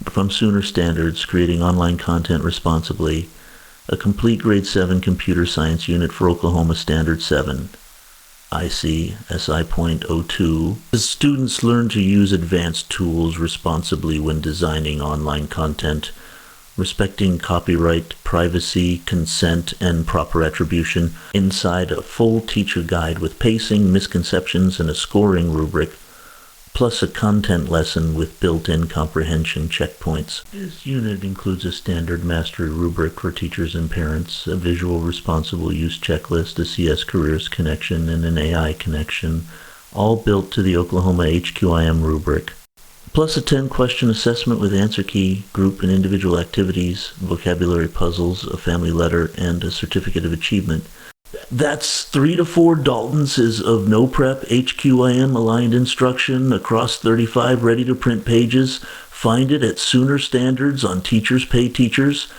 from Sooner Standards, creating online content responsibly, a complete grade 7 computer science unit for Oklahoma Standard 7.IC.SI.02. As students learn to use advanced tools responsibly when designing online content, respecting copyright, privacy, consent, and proper attribution inside a full teacher guide with pacing, misconceptions, and a scoring rubric, plus a content lesson with built-in comprehension checkpoints. This unit includes a standard mastery rubric for teachers and parents, a visual responsible use checklist, a CS Careers connection, and an AI connection, all built to the Oklahoma HQIM rubric, plus a 10-question assessment with answer key, group and individual activities, vocabulary puzzles, a family letter, and a certificate of achievement. That's 3 to 4 Dalton's of no prep HQIM aligned instruction across 35 ready to print pages. Find it at Sooner Standards on Teachers Pay Teachers.